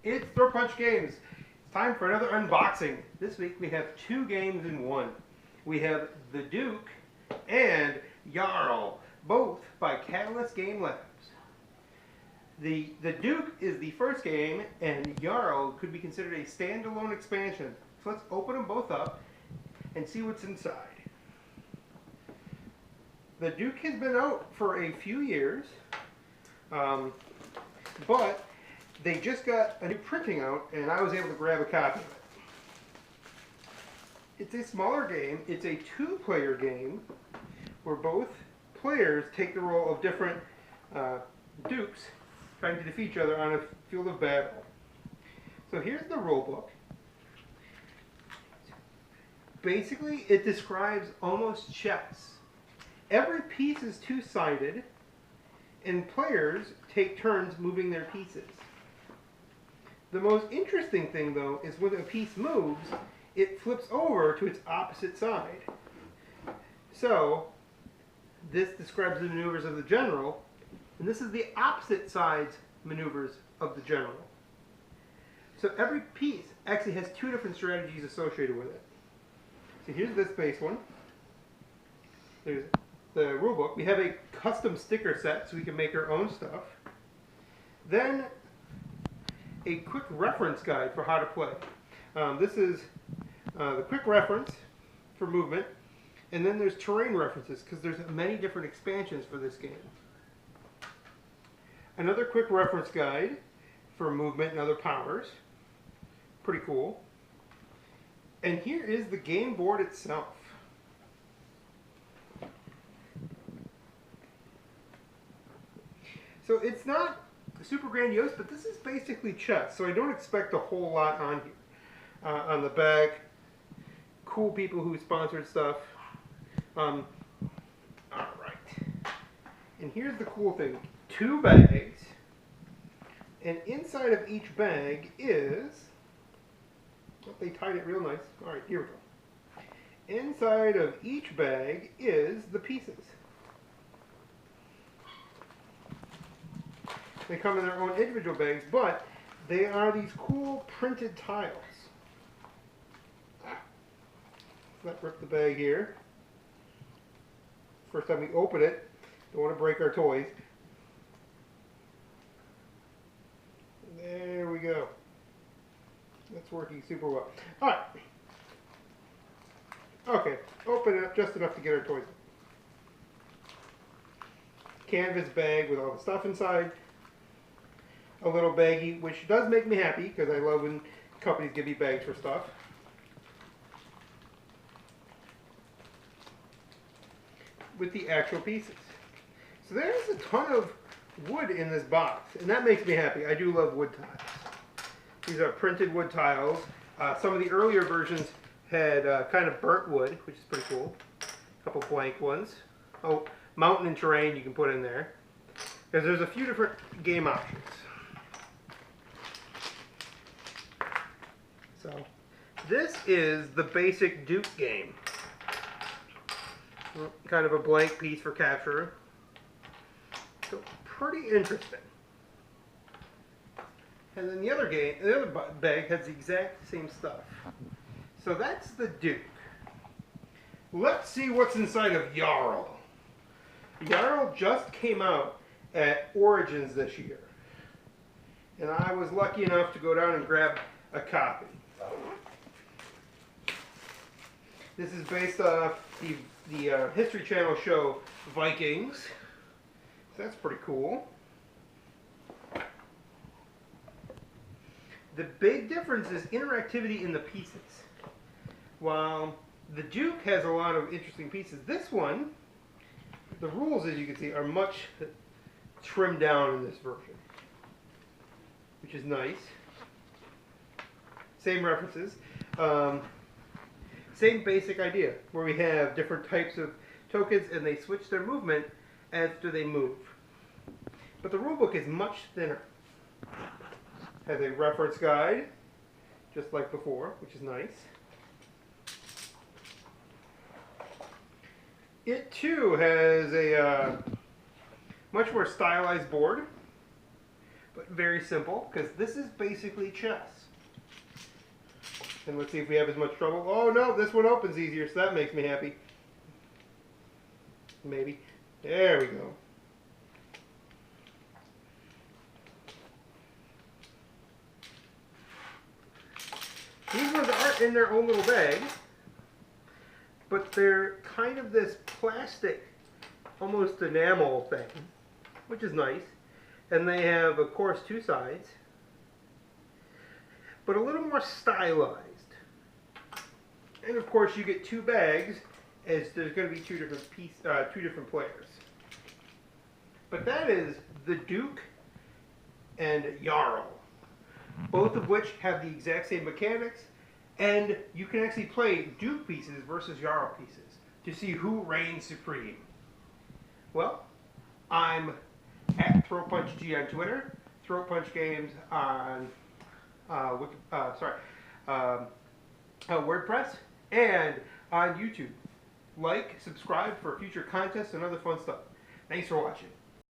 It's Throw Punch Games. It's time for another unboxing. This week we have two games in one. We have The Duke and Jarl, both by Catalyst Game Labs. The Duke is the first game, and Jarl could be considered a standalone expansion. So let's open them both up and see what's inside. The Duke has been out for a few years, but they just got a new printing out, and I was able to grab a copy of it. It's a smaller game. It's a two-player game where both players take the role of different dukes trying to defeat each other on a field of battle. So here's the rule book. Basically, it describes almost chess. Every piece is two-sided, and players take turns moving their pieces. The most interesting thing, though, is when a piece moves, it flips over to its opposite side. So, this describes the maneuvers of the general, and this is the opposite side's maneuvers of the general. So every piece actually has two different strategies associated with it. So here's this base one. There's the rulebook. We have a custom sticker set so we can make our own stuff. Then a quick reference guide for how to play. This is the quick reference for movement, and then there's terrain references because there's many different expansions for this game. Another quick reference guide for movement and other powers. Pretty cool. And here is the game board itself. So it's not super grandiose, but this is basically chess, so I don't expect a whole lot on here. On the back, cool people who sponsored stuff. Alright. And here's the cool thing. 2 bags, and inside of each bag is, oh, they tied it real nice. Alright, here we go. Inside of each bag is the pieces. They come in their own individual bags, but they are these cool printed tiles. Let's rip the bag here. First time we open it, don't want to break our toys. There we go. That's working super well. Alright. Okay, open it up just enough to get our toys. Canvas bag with all the stuff inside. A little baggie, which does make me happy because I love when companies give me bags for stuff. With the actual pieces. So there's a ton of wood in this box, and that makes me happy. I do love wood tiles. These are printed wood tiles. Some of the earlier versions had kind of burnt wood, which is pretty cool. A couple blank ones. Oh, mountain and terrain you can put in there. Because there's a few different game options. So, this is the basic Duke game. Kind of a blank piece for capture. So, pretty interesting. And then the other game, the other bag has the exact same stuff. So that's the Duke. Let's see what's inside of Jarl. Jarl just came out at Origins this year. And I was lucky enough to go down and grab a copy. This is based off the History Channel show Vikings. So that's pretty cool. The big difference is interactivity in the pieces. While the Duke has a lot of interesting pieces, this one, the rules, as you can see, are much trimmed down in this version, which is nice. Same references. Same basic idea, where we have different types of tokens and they switch their movement after they move. But the rulebook is much thinner. Has a reference guide, just like before, which is nice. It too has a much more stylized board, but very simple, because this is basically chess. And let's see if we have as much trouble. Oh no, this one opens easier, so that makes me happy. Maybe. There we go. These ones aren't in their own little bag, but they're kind of this plastic, almost enamel thing, which is nice. And they have, of course, two sides, but a little more stylized. And of course, you get two bags, as there's going to be two different players. But that is the Duke and Jarl, both of which have the exact same mechanics, and you can actually play Duke pieces versus Jarl pieces to see who reigns supreme. Well, I'm at ThroatPunchG on Twitter, Throat Punch Games on WordPress, and on YouTube. Like, subscribe for future contests and other fun stuff. Thanks for watching.